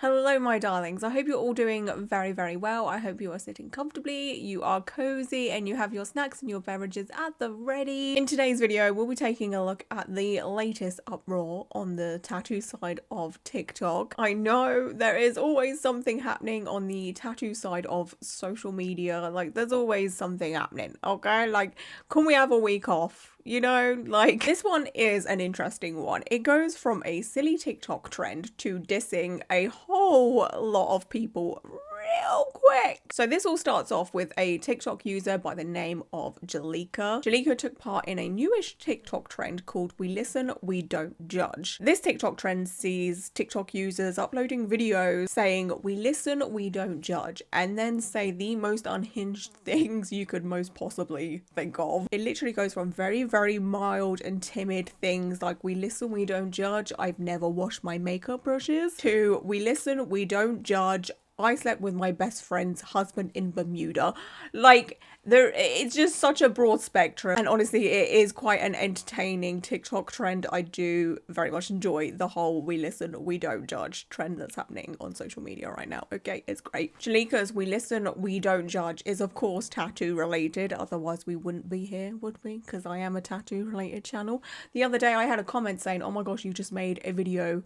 Hello, my darlings. I hope you're all doing very, very well. I hope you are sitting comfortably, you are cozy, and you have your snacks and your beverages at the ready. In today's video, we'll be taking a look at the latest uproar on the tattoo side of TikTok. I know there is always something happening on the tattoo side of social media. Like, there's always something happening, okay? Like, can we have a week off? You know, like this one is an interesting one. It goes from a silly TikTok trend to dissing a whole lot of people real quick. So this all starts off with a TikTok user by the name of Jalika. Jalika took part in a newish TikTok trend called We Listen, We Don't Judge. This TikTok trend sees TikTok users uploading videos saying we listen, we don't judge, and then say the most unhinged things you could most possibly think of. It literally goes from very mild and timid things like we listen, we don't judge, I've never washed my makeup brushes, to we listen, we don't judge, I slept with my best friend's husband in Bermuda. Like, it's just such a broad spectrum. And honestly, it is quite an entertaining TikTok trend. I do very much enjoy the whole we listen, we don't judge trend that's happening on social media right now. Okay, it's great. Jalika's we listen, we don't judge is of course tattoo related. Otherwise we wouldn't be here, would we? Because I am a tattoo related channel. The other day I had a comment saying, oh my gosh, you just made a video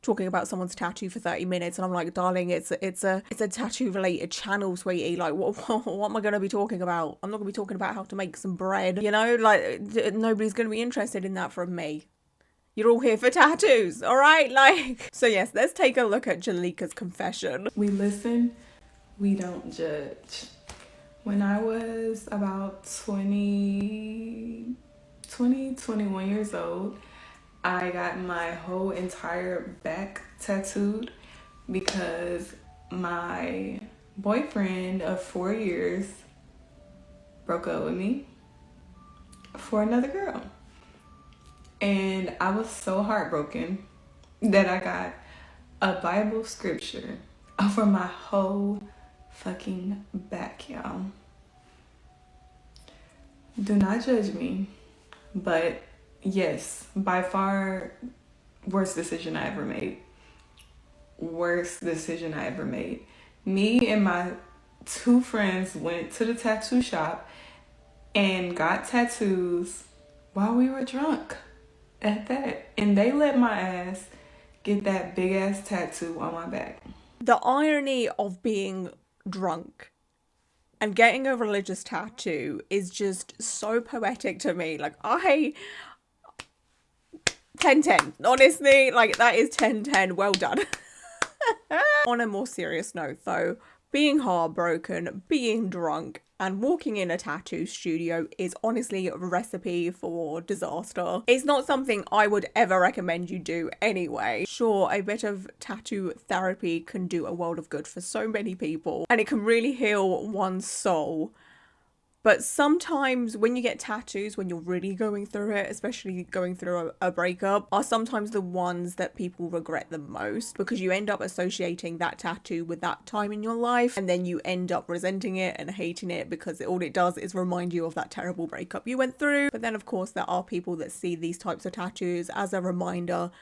talking about someone's tattoo for 30 minutes, and I'm like, darling, it's a tattoo related channel, sweetie. Like, what am I going to be talking about? I'm not going to be talking about how to make some bread, you know? Like, nobody's going to be interested in that from me. You're all here for tattoos, all right? Like, so yes, let's take a look at Jalika's confession. We listen, we don't judge. When I was about 21 years old, I got my whole entire back tattooed because my boyfriend of 4 years broke up with me for another girl. And I was so heartbroken that I got a Bible scripture over my whole fucking back, y'all. Do not judge me, but yes, by far worst decision I ever made. Worst decision I ever made. Me and my two friends went to the tattoo shop and got tattoos while we were drunk at that. And they let my ass get that big ass tattoo on my back. The irony of being drunk and getting a religious tattoo is just so poetic to me. Like, 10/10. Honestly, like, that is 10/10. Well done. On a more serious note, though, being heartbroken, being drunk, and walking in a tattoo studio is honestly a recipe for disaster. It's not something I would ever recommend you do anyway. Sure, a bit of tattoo therapy can do a world of good for so many people, and it can really heal one's soul. But sometimes when you get tattoos, when you're really going through it, especially going through a breakup, are sometimes the ones that people regret the most, because you end up associating that tattoo with that time in your life, and then you end up resenting it and hating it because all it does is remind you of that terrible breakup you went through. But then of course there are people that see these types of tattoos as a reminder,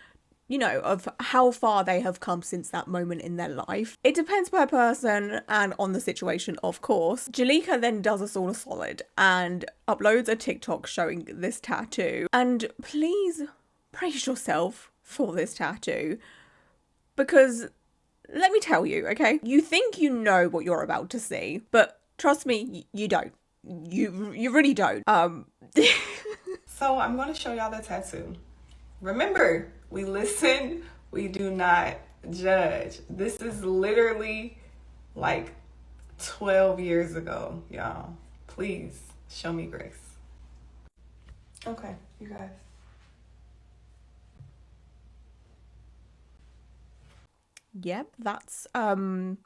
you know, of how far they have come since that moment in their life. It depends per person and on the situation, of course. Jalika then does us all a solid and uploads a TikTok showing this tattoo. And please brace yourself for this tattoo, because let me tell you, okay? You think you know what you're about to see, but trust me, you don't. You really don't. So I'm going to show y'all the tattoo. Remember, we listen, we do not judge. This is literally like 12 years ago, y'all. Please show me grace. Okay, you guys. Yep, that's well,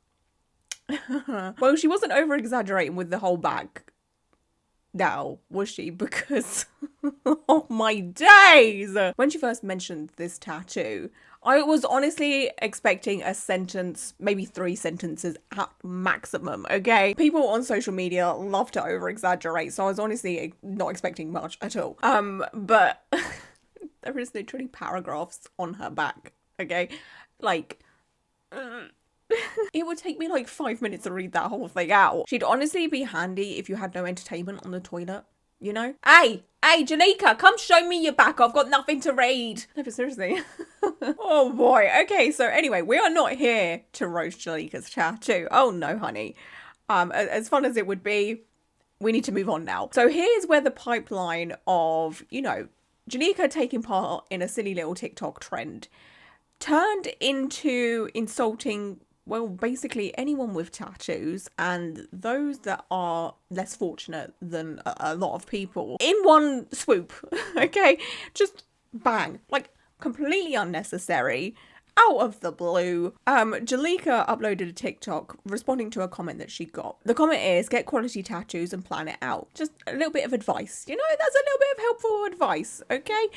she wasn't over exaggerating with the whole back now, was she? Because oh my days, when she first mentioned this tattoo, I was honestly expecting a sentence, maybe 3 sentences at maximum, okay? People on social media love to over exaggerate, so I was honestly not expecting much at all. But there is literally paragraphs on her back, okay? Like, It would take me like 5 minutes to read that whole thing out. She'd honestly be handy if you had no entertainment on the toilet, you know? Hey, Janika, come show me your back. I've got nothing to read. No, but seriously. Oh boy. Okay, so anyway, we are not here to roast Janika's tattoo. Oh no, honey. As fun as it would be, we need to move on now. So here's where the pipeline of, you know, Janika taking part in a silly little TikTok trend turned into insulting, well, basically anyone with tattoos and those that are less fortunate than a lot of people in one swoop. Okay, just bang, like completely unnecessary. Out of the blue, Jalika uploaded a TikTok responding to a comment that she got. The comment is, get quality tattoos and plan it out. Just a little bit of advice. You know, that's a little bit of helpful advice, okay?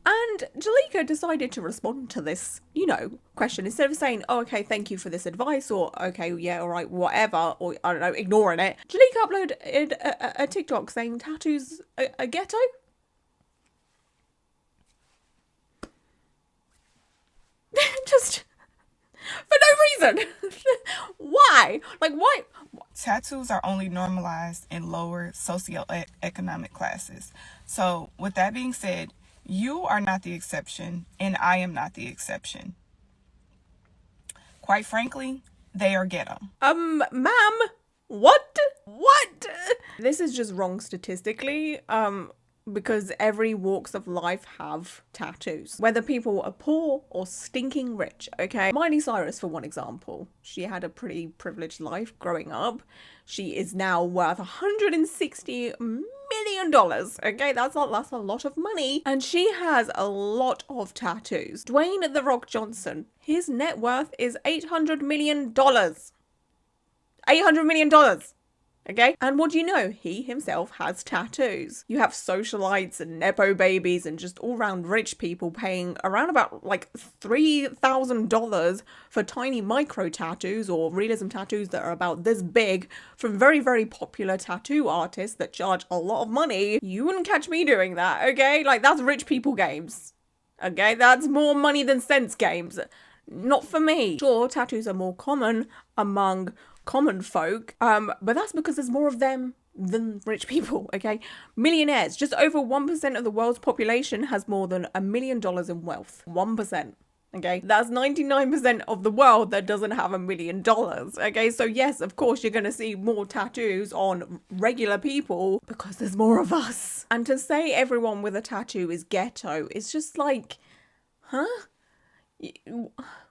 And Jalika decided to respond to this, you know, question. Instead of saying, oh, okay, thank you for this advice, or okay, yeah, all right, whatever, or I don't know, ignoring it. Jalika uploaded a TikTok saying tattoos are ghetto. Just for no reason. Why? Like, why? Tattoos are only normalized in lower socioeconomic classes. So, with that being said, you are not the exception, and I am not the exception. Quite frankly, they are ghetto. Ma'am, what? What? This is just wrong statistically. Because every walks of life have tattoos, whether people are poor or stinking rich, okay? Miley Cyrus, for one example, she had a pretty privileged life growing up. She is now worth $160 million, okay? That's a lot of money. And she has a lot of tattoos. Dwayne "The Rock" Johnson, his net worth is $800 million. $800 million. Okay, and what do you know? He himself has tattoos. You have socialites and nepo babies and just all round rich people paying around about like $3,000 for tiny micro tattoos or realism tattoos that are about this big from very, very popular tattoo artists that charge a lot of money. You wouldn't catch me doing that, okay? Like, that's rich people games. Okay, that's more money than sense games. Not for me. Sure, tattoos are more common among common folk, but that's because there's more of them than rich people, okay? Millionaires, just over 1% of the world's population has more than $1 million in wealth. 1%, okay? That's 99% of the world that doesn't have $1 million, okay? So yes, of course, you're gonna see more tattoos on regular people because there's more of us. And to say everyone with a tattoo is ghetto is just like, huh?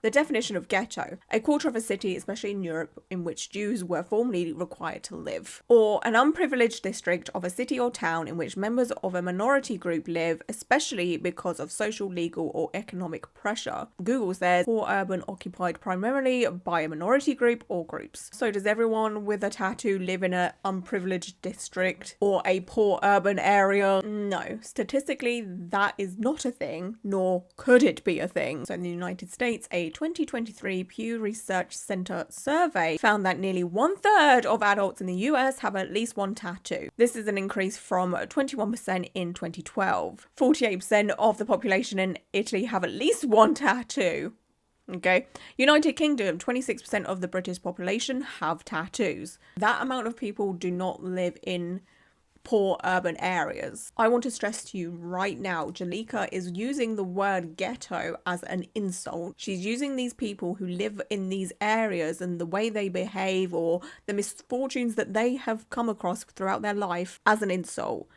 The definition of ghetto, a quarter of a city, especially in Europe, in which Jews were formerly required to live, or an unprivileged district of a city or town in which members of a minority group live, especially because of social, legal, or economic pressure. Google says poor urban occupied primarily by a minority group or groups. So does everyone with a tattoo live in an unprivileged district or a poor urban area? No, statistically that is not a thing, nor could it be a thing. So in the United States, a 2023 Pew Research Center survey found that nearly 1/3 of adults in the US have at least one tattoo. This is an increase from 21% in 2012. 48% of the population in Italy have at least one tattoo. Okay, United Kingdom, 26% of the British population have tattoos. That amount of people do not live in poor urban areas. I want to stress to you right now, Jalika is using the word ghetto as an insult. She's using these people who live in these areas and the way they behave or the misfortunes that they have come across throughout their life as an insult.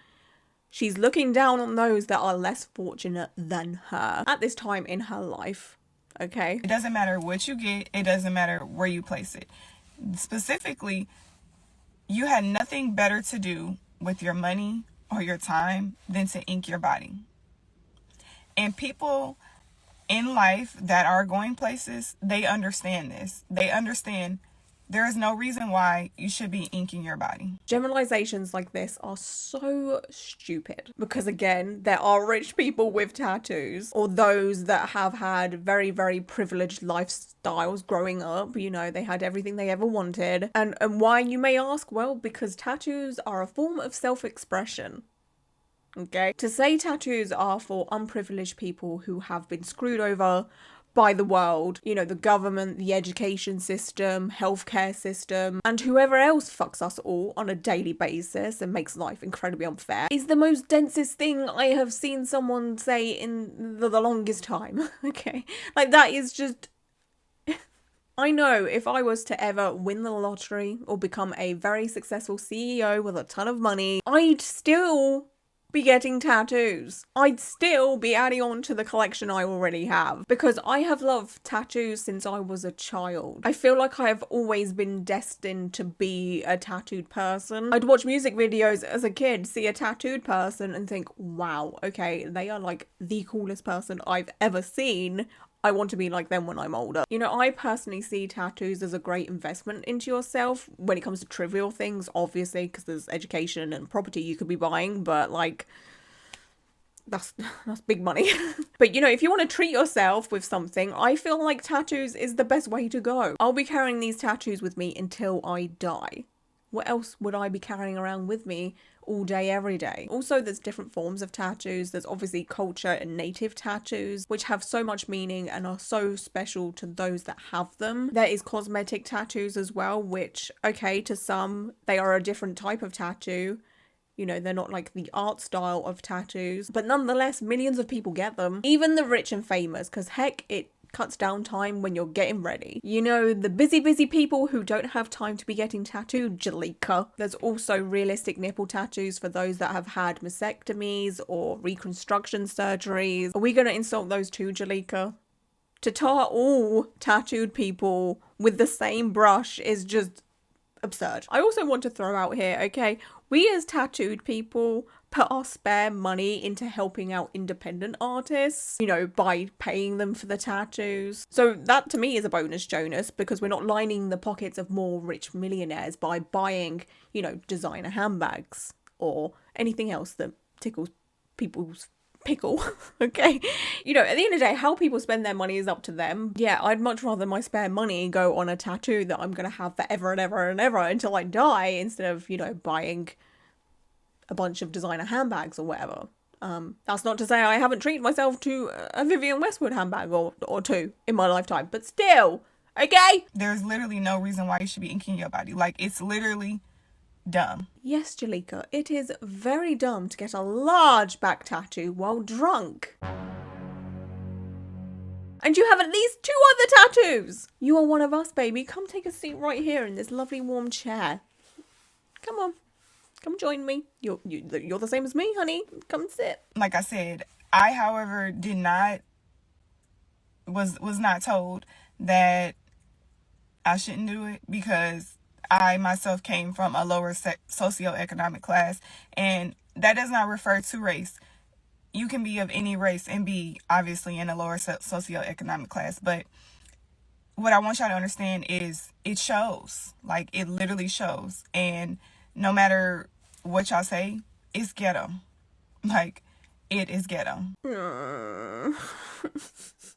She's looking down on those that are less fortunate than her at this time in her life. Okay? It doesn't matter what you get. It doesn't matter where you place it. Specifically, you had nothing better to do with your money or your time than to ink your body. And people in life that are going places, they understand this. They understand there is no reason why you should be inking your body. Generalizations like this are so stupid because, again, there are rich people with tattoos or those that have had very, very privileged lifestyles growing up. You know, they had everything they ever wanted. And why, you may ask? Well, because tattoos are a form of self-expression. Okay? To say tattoos are for unprivileged people who have been screwed over by the world. You know, the government, the education system, healthcare system, and whoever else fucks us all on a daily basis and makes life incredibly unfair is the most densest thing I have seen someone say in the longest time. Okay? Like, that is just... I know if I was to ever win the lottery or become a very successful CEO with a ton of money, I'd still be getting tattoos. I'd still be adding on to the collection I already have, because I have loved tattoos since I was a child. I feel like I have always been destined to be a tattooed person. I'd watch music videos as a kid, see a tattooed person and think, wow, okay, they are like the coolest person I've ever seen. I want to be like them when I'm older. You know, I personally see tattoos as a great investment into yourself when it comes to trivial things, obviously, because there's education and property you could be buying, but like, that's big money. But you know, if you want to treat yourself with something, I feel like tattoos is the best way to go. I'll be carrying these tattoos with me until I die. What else would I be carrying around with me all day, every day? Also, there's different forms of tattoos. There's obviously culture and native tattoos, which have so much meaning and are so special to those that have them. There is cosmetic tattoos as well, which, okay, to some, they are a different type of tattoo. You know, they're not like the art style of tattoos, but nonetheless, millions of people get them. Even the rich and famous, because heck, it cuts down time when you're getting ready. You know, the busy people who don't have time to be getting tattooed, Jalika. There's also realistic nipple tattoos for those that have had mastectomies or reconstruction surgeries. Are we going to insult those too, Jalika? To tar all tattooed people with the same brush is just absurd. I also want to throw out here, okay, we as tattooed people put our spare money into helping out independent artists, you know, by paying them for the tattoos. So that to me is a bonus Jonas, because we're not lining the pockets of more rich millionaires by buying, you know, designer handbags or anything else that tickles people's pickle. Okay, you know, at the end of the day, how people spend their money is up to them. Yeah, I'd much rather my spare money go on a tattoo that I'm gonna have forever and ever and ever until I die, instead of, you know, buying a bunch of designer handbags or whatever. That's not to say I haven't treated myself to a Vivienne Westwood handbag or two in my lifetime, but still, okay? There's literally no reason why you should be inking your body. Like, it's literally dumb. Yes, Jalika, it is very dumb to get a large back tattoo while drunk. And you have at least 2 other tattoos. You are one of us, baby. Come take a seat right here in this lovely warm chair. Come on. Come join me. You're the same as me, honey. Come sit. Like I said, I, however, was not told that I shouldn't do it, because I myself came from a lower socioeconomic class, and that does not refer to race. You can be of any race and be obviously in a lower socioeconomic class, but what I want y'all to understand is it shows. Like, it literally shows. And no matter what y'all say, it's ghetto. Like, it is ghetto.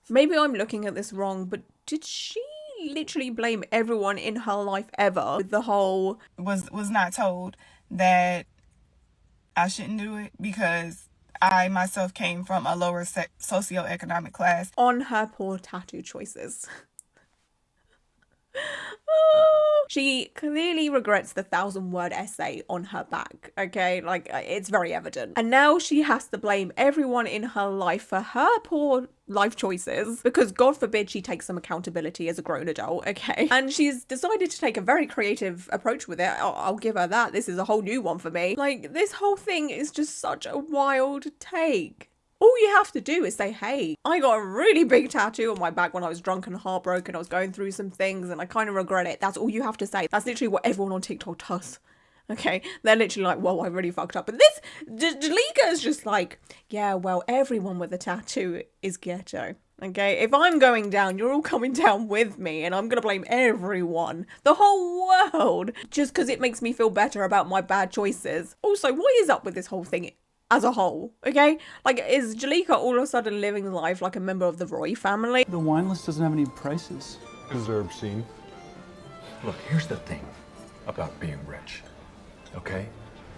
Maybe I'm looking at this wrong, but did she literally blame everyone in her life ever with the whole... Was not told that I shouldn't do it, because I myself came from a lower socioeconomic class. On her poor tattoo choices. She clearly regrets the 1,000-word essay on her back, okay? Like, it's very evident. And now she has to blame everyone in her life for her poor life choices, because God forbid she takes some accountability as a grown adult, okay? And she's decided to take a very creative approach with it. I'll give her that. This is a whole new one for me. Like, this whole thing is just such a wild take. All you have to do is say, hey, I got a really big tattoo on my back when I was drunk and heartbroken. I was going through some things and I kind of regret it. That's all you have to say. That's literally what everyone on TikTok does. Okay, they're literally like, whoa, I really fucked up. But this, Jalika is just like, yeah, well, everyone with a tattoo is ghetto. Okay, if I'm going down, you're all coming down with me, and I'm gonna blame everyone, the whole world, just because it makes me feel better about my bad choices. Also, what is up with this whole thing as a whole, okay? Like, is Jalika all of a sudden living life like a member of the Roy family? The wine list doesn't have any prices. Is there obscene? Look, here's the thing about being rich, okay?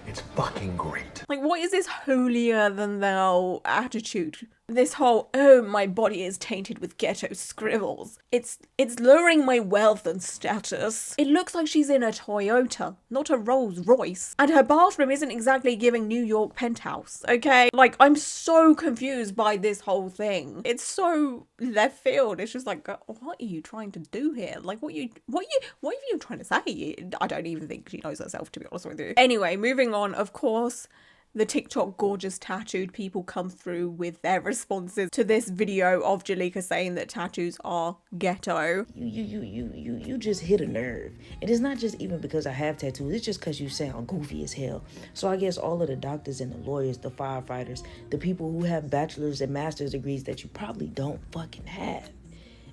It's fucking great. Like, what is this holier than thou attitude? This whole, oh, my body is tainted with ghetto scribbles. It's lowering my wealth and status. It looks like she's in a Toyota, not a Rolls Royce. And her bathroom isn't exactly giving New York penthouse, okay? Like, I'm so confused by this whole thing. It's so left field. It's just like, what are you trying to do here? Like, what are you trying to say? I don't even think she knows herself, to be honest with you. Anyway, moving on, of course, the TikTok gorgeous tattooed people come through with their responses to this video of Jalika saying that tattoos are ghetto. You just hit a nerve. And it's not just even because I have tattoos, it's just because you sound goofy as hell. So I guess all of the doctors and the lawyers, the firefighters, the people who have bachelor's and master's degrees that you probably don't fucking have.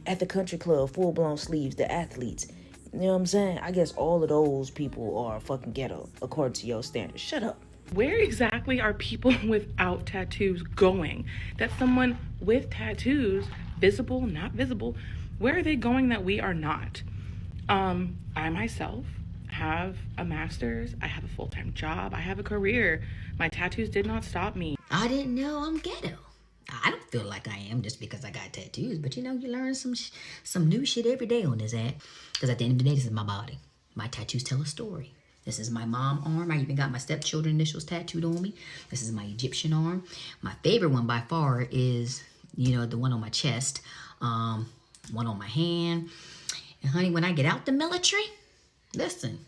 At the country club, full-blown sleeves, the athletes. You know what I'm saying? I guess all of those people are fucking ghetto, according to your standards. Shut up. Where exactly are people without tattoos going? That's someone with tattoos, visible, not visible. Where are they going that we are not? I myself have a master's. I have a full-time job. I have a career. My tattoos did not stop me. I didn't know I'm ghetto. I don't feel like I am just because I got tattoos, but you know, you learn some new shit every day on this app. Because at the end of the day, this is my body. My tattoos tell a story. This is my mom arm. I even got my stepchildren initials tattooed on me. This is my Egyptian arm. My favorite one by far is, you know, the one on my chest, one on my hand. And honey, when I get out the military, listen,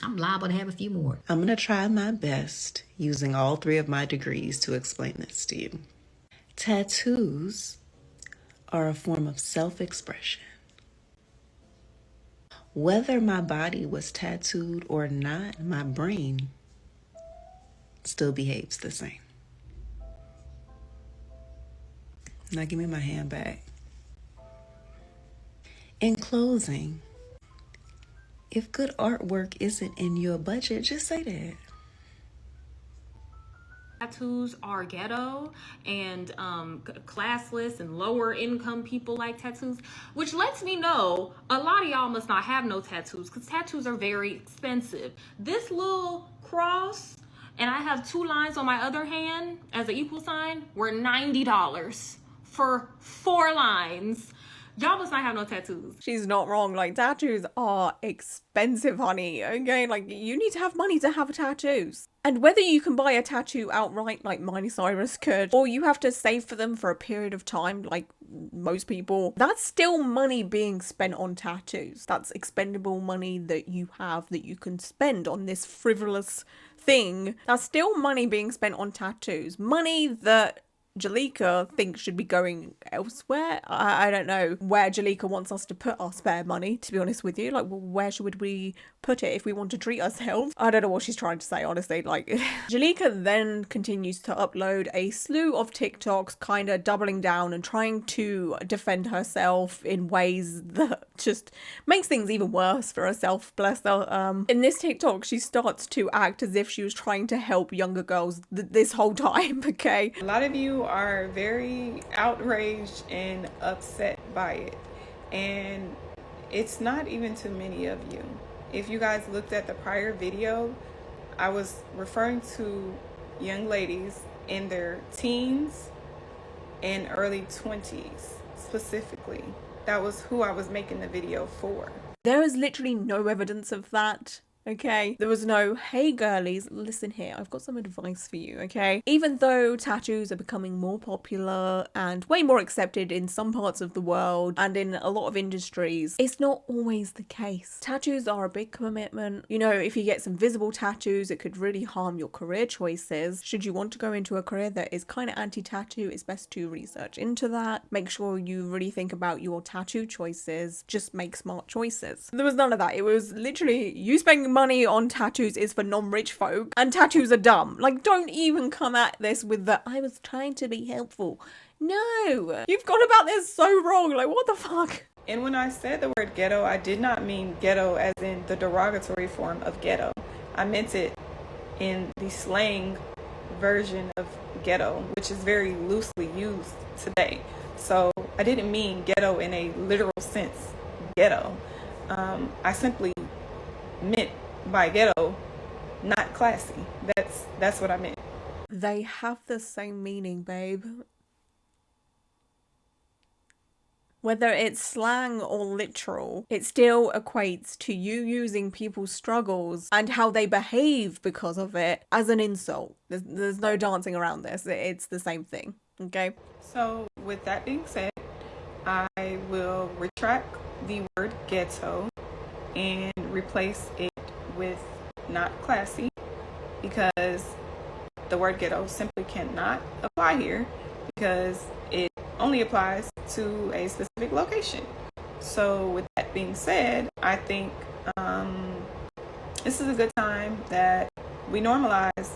I'm liable to have a few more. I'm going to try my best using all three of my degrees to explain this to you. Tattoos are a form of self-expression. Whether my body was tattooed or not, my brain still behaves the same. Now give me my hand back. In closing, if good artwork isn't in your budget, just say that. Tattoos are ghetto and classless and lower income people like tattoos, which lets me know a lot of y'all must not have no tattoos because tattoos are very expensive. This little cross, and I have 2 lines on my other hand as an equal sign, were $90 for 4 lines. Y'all must not have no tattoos. She's not wrong. Like, tattoos are expensive, honey. Okay, like, you need to have money to have tattoos. And whether you can buy a tattoo outright, like Miley Cyrus could, or you have to save for them for a period of time, like most people, that's still money being spent on tattoos. That's expendable money that you have that you can spend on this frivolous thing. That's still money being spent on tattoos. Money that Jalika thinks should be going elsewhere. I don't know where Jalika wants us to put our spare money, to be honest with you. Like, well, where should we put it if we want to treat ourselves? I don't know what she's trying to say, honestly. Like, Jalika then continues to upload a slew of TikToks, kind of doubling down and trying to defend herself in ways that just makes things even worse for herself, bless her. In this TikTok, she starts to act as if she was trying to help younger girls this whole time, okay? A lot of you are very outraged and upset by it, and it's not even too many of you. If you guys looked at the prior video, I was referring to young ladies in their teens and early 20s specifically. That was who I was making the video for. There is literally no evidence of that. Okay, there was no, hey girlies, listen here, I've got some advice for you, okay? Even though tattoos are becoming more popular and way more accepted in some parts of the world and in a lot of industries, it's not always the case. Tattoos are a big commitment. You know, if you get some visible tattoos, it could really harm your career choices. Should you want to go into a career that is kind of anti-tattoo, it's best to research into that. Make sure you really think about your tattoo choices. Just make smart choices. There was none of that. It was literally you spending money on tattoos is for non-rich folk and tattoos are dumb. Like, don't even come at this with the I was trying to be helpful. No, you've gone about this so wrong. Like, what the fuck? And when I said the word ghetto, I did not mean ghetto as in the derogatory form of ghetto. I meant it in the slang version of ghetto, which is very loosely used today. So I didn't mean ghetto in a literal sense, ghetto. I simply meant by ghetto, not classy. That's what I meant. They have the same meaning, babe. Whether it's slang or literal, it still equates to you using people's struggles and how they behave because of it as an insult. There's no dancing around this. It's the same thing, okay? So with that being said, I will retract the word ghetto and replace it with not classy, because the word ghetto simply cannot apply here because it only applies to a specific location. So with that being said, I think this is a good time that we normalize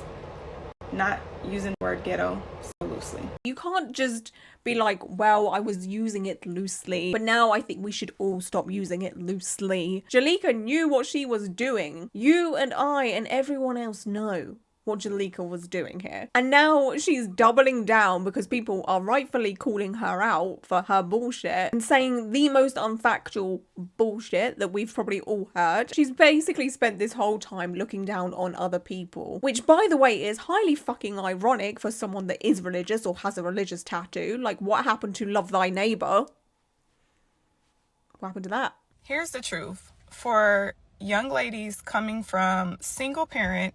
not using the word ghetto so loosely. You can't just be like, well, I was using it loosely, but now I think we should all stop using it loosely. Jalika knew what she was doing. You and I and everyone else know what Jalika was doing here. And now she's doubling down because people are rightfully calling her out for her bullshit and saying the most unfactual bullshit that we've probably all heard. She's basically spent this whole time looking down on other people, which, by the way, is highly fucking ironic for someone that is religious or has a religious tattoo. Like, what happened to love thy neighbor? What happened to that? Here's the truth. For young ladies coming from single parent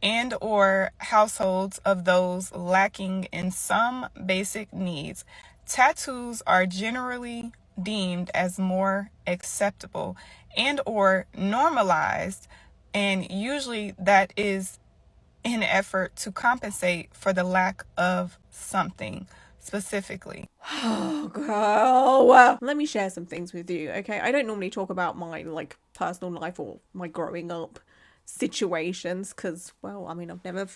and or households of those lacking in some basic needs, tattoos are generally deemed as more acceptable and or normalized, and usually that is in an effort to compensate for the lack of something specifically. Oh, girl. Well, let me share some things with you, okay? I don't normally talk about my, like, personal life or my growing up situations because, well, I mean, I've never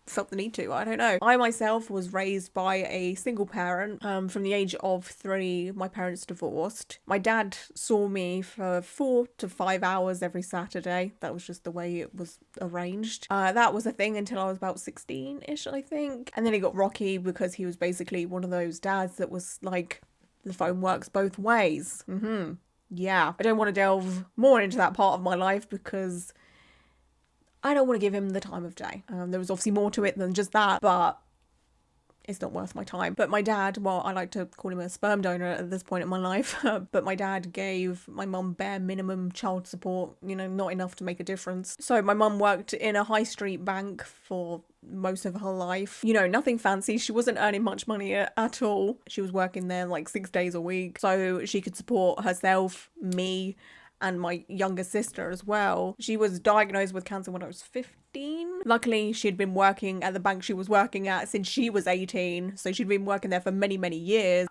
felt the need to. I don't know. I myself was raised by a single parent. From the age of 3, my parents divorced. My dad saw me for 4 to 5 hours every Saturday. That was just the way it was arranged. That was a thing until I was about 16-ish, I think. And then he got rocky because he was basically one of those dads that was like, the phone works both ways. Yeah. I don't want to delve more into that part of my life because I don't want to give him the time of day. There was obviously more to it than just that, but it's not worth my time. But my dad, well, I like to call him a sperm donor at this point in my life, but my dad gave my mum bare minimum child support, you know, not enough to make a difference. So my mum worked in a high street bank for most of her life. You know, nothing fancy. She wasn't earning much money at all. She was working there like 6 days a week so she could support herself, me, and my younger sister as well. She was diagnosed with cancer when I was 15. Luckily, she'd been working at the bank she was working at since she was 18. So she'd been working there for many, many years.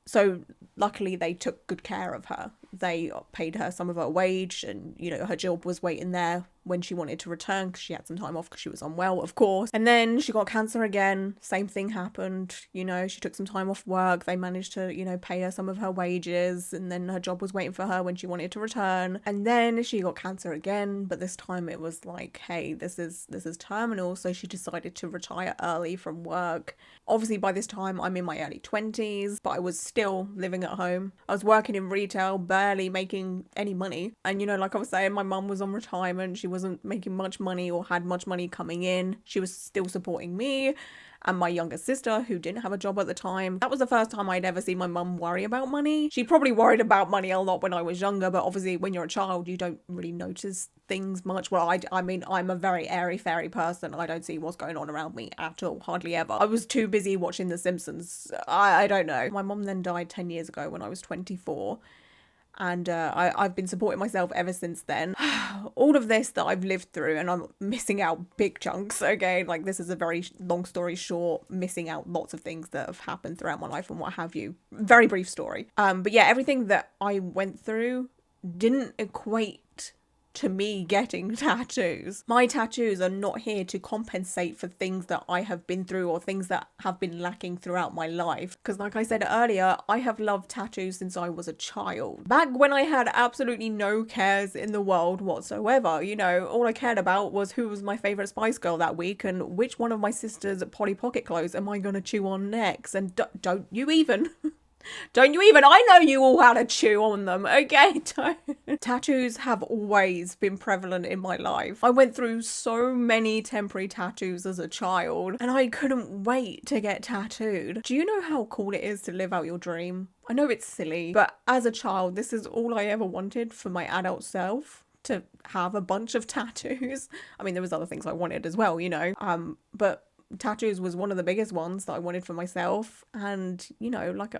So luckily they took good care of her. They paid her some of her wage and, you know, her job was waiting there when she wanted to return because she had some time off because she was unwell, of course. And then she got cancer again. Same thing happened. You know, she took some time off work. They managed to, you know, pay her some of her wages, and then her job was waiting for her when she wanted to return. And then she got cancer again, but this time it was like, hey, this is terminal. So she decided to retire early from work. Obviously by this time I'm in my early 20s, but I was still living at home. I was working in retail, barely making any money. And, you know, like I was saying, my mum was on retirement. She wasn't making much money or had much money coming in. She was still supporting me and my younger sister, who didn't have a job at the time. That was the first time I'd ever seen my mum worry about money. She probably worried about money a lot when I was younger, but obviously when you're a child, you don't really notice things much. Well, I mean, I'm a very airy-fairy person. I don't see what's going on around me at all, hardly ever. I was too busy watching The Simpsons. I don't know. My mum then died 10 years ago when I was 24. And I've been supporting myself ever since then. All of this that I've lived through, and I'm missing out big chunks, okay? Like, this is a very long story short, missing out lots of things that have happened throughout my life and what have you. Very brief story. But yeah, everything that I went through didn't equate to me getting tattoos. My tattoos are not here to compensate for things that I have been through or things that have been lacking throughout my life. Because like I said earlier, I have loved tattoos since I was a child. Back when I had absolutely no cares in the world whatsoever. You know, all I cared about was who was my favourite Spice Girl that week and which one of my sister's Polly Pocket clothes am I going to chew on next. And don't you even... Don't you even? I know you all had to chew on them, okay? Tattoos have always been prevalent in my life. I went through so many temporary tattoos as a child and I couldn't wait to get tattooed. Do you know how cool it is to live out your dream? I know it's silly, but as a child, this is all I ever wanted for my adult self, to have a bunch of tattoos. I mean, there was other things I wanted as well, you know, but tattoos was one of the biggest ones that I wanted for myself. And, you know, like,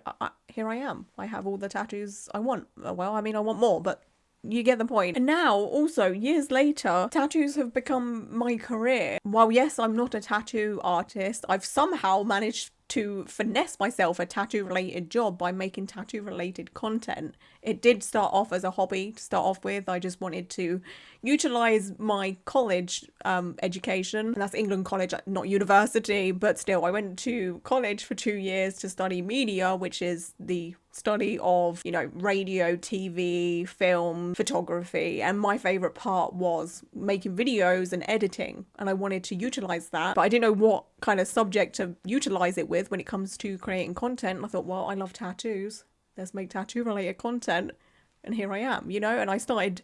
here I am. I have all the tattoos I want. Well, I mean, I want more, but you get the point. And now, also, years later, tattoos have become my career. While yes, I'm not a tattoo artist, I've somehow managed to finesse myself a tattoo related job by making tattoo related content. It did start off as a hobby to start off with. I just wanted to utilize my college education, and that's England College, not university, but still I went to college for 2 years to study media, which is the study of, you know, radio, TV, film, photography. And my favorite part was making videos and editing, and I wanted to utilize that, but I didn't know what kind of subject to utilize it with when it comes to creating content. I thought, well, I love tattoos, let's make tattoo related content, and here I am, you know. And I started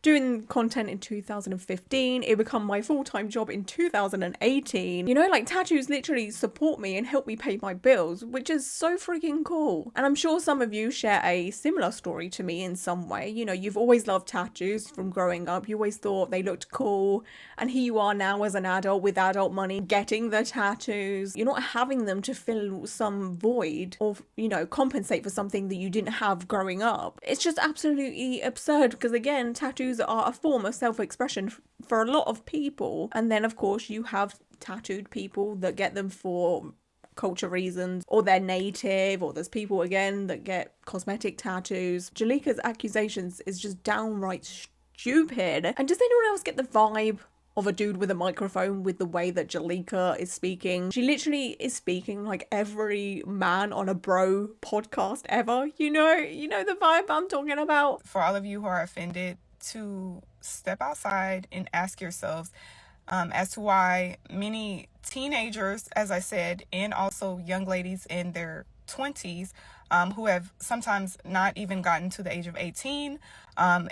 doing content in 2015. It became my full-time job in 2018. You know, like, tattoos literally support me and help me pay my bills, which is so freaking cool. And I'm sure some of you share a similar story to me in some way. You know, you've always loved tattoos from growing up. You always thought they looked cool. And here you are now as an adult with adult money getting the tattoos. You're not having them to fill some void or, you know, compensate for something that you didn't have growing up. It's just absolutely absurd, because again, tattoos are a form of self-expression for a lot of people. And then of course you have tattooed people that get them for culture reasons, or they're native, or there's people again that get cosmetic tattoos. Jalika's accusations is just downright stupid. And does anyone else get the vibe of a dude with a microphone with the way that Jalika is speaking? She literally is speaking like every man on a bro podcast ever. You know the vibe I'm talking about. For all of you who are offended, to step outside and ask yourselves as to why many teenagers, as I said, and also young ladies in their 20s who have sometimes not even gotten to the age of 18,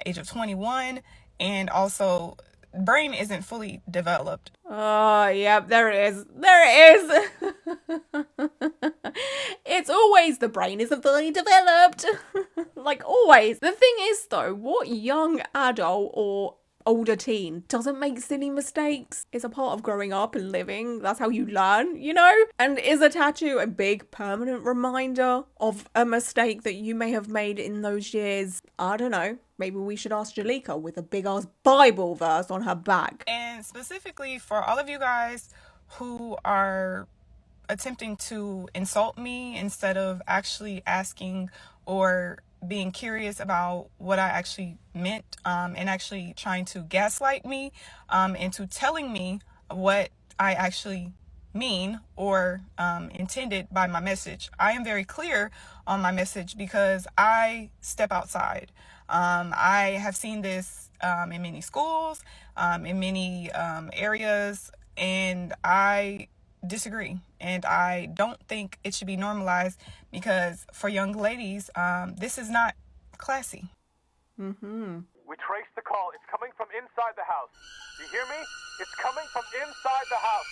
age of 21, and also brain isn't fully developed. Oh, yep, there it is. There it is. It's always the brain isn't fully developed. Like always. The thing is though, what young adult or older teen doesn't make silly mistakes? It's a part of growing up and living. That's how you learn, you know? And is a tattoo a big permanent reminder of a mistake that you may have made in those years? I don't know. Maybe we should ask Jalika with a big ass Bible verse on her back. And specifically for all of you guys who are attempting to insult me instead of actually asking or being curious about what I actually meant, and actually trying to gaslight me into telling me what I actually mean or intended by my message. I am very clear on my message because I step outside. I have seen this in many schools, in many areas, and I disagree. And I don't think it should be normalized, because for young ladies, this is not classy. We traced the call. It's coming from inside the house. Do you hear me? It's coming from inside the house.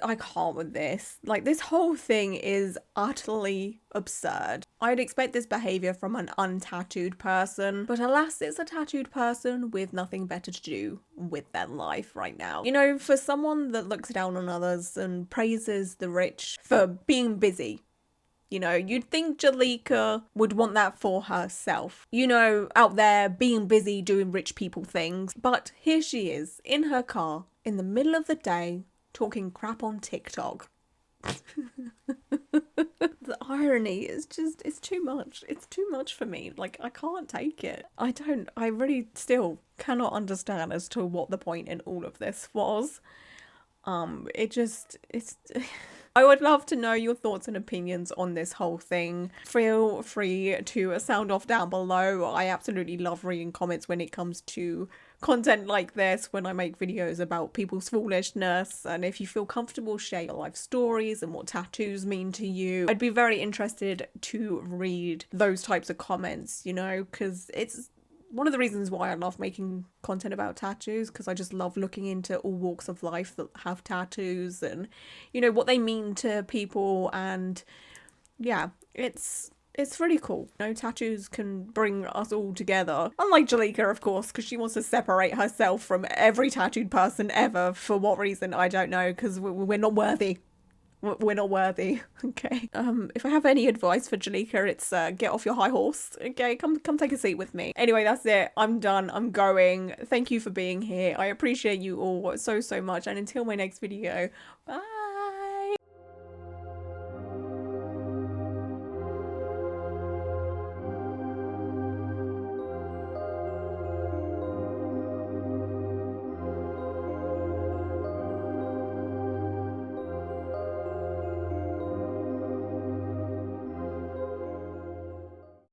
I can't with this. Like, this whole thing is utterly absurd. I'd expect this behaviour from an untattooed person, but alas, it's a tattooed person with nothing better to do with their life right now. You know, for someone that looks down on others and praises the rich for being busy, you know, you'd think Jalika would want that for herself. You know, out there being busy doing rich people things. But here she is in her car in the middle of the day talking crap on TikTok. The irony is just, it's too much. It's too much for me. Like, I can't take it. I really still cannot understand as to what the point in all of this was. I would love to know your thoughts and opinions on this whole thing. Feel free to sound off down below. I absolutely love reading comments when it comes to content like this, when I make videos about people's foolishness. And if you feel comfortable, share your life stories and what tattoos mean to you. I'd be very interested to read those types of comments, you know, because it's one of the reasons why I love making content about tattoos, because I just love looking into all walks of life that have tattoos and, you know, what they mean to people. And yeah, it's It's really cool. No, tattoos can bring us all together. Unlike Jalika, of course, because she wants to separate herself from every tattooed person ever. For what reason, I don't know, because we're not worthy. We're not worthy. Okay. If I have any advice for Jalika, it's get off your high horse. Okay, come take a seat with me. Anyway, that's it. I'm done. I'm going. Thank you for being here. I appreciate you all so much. And until my next video, bye.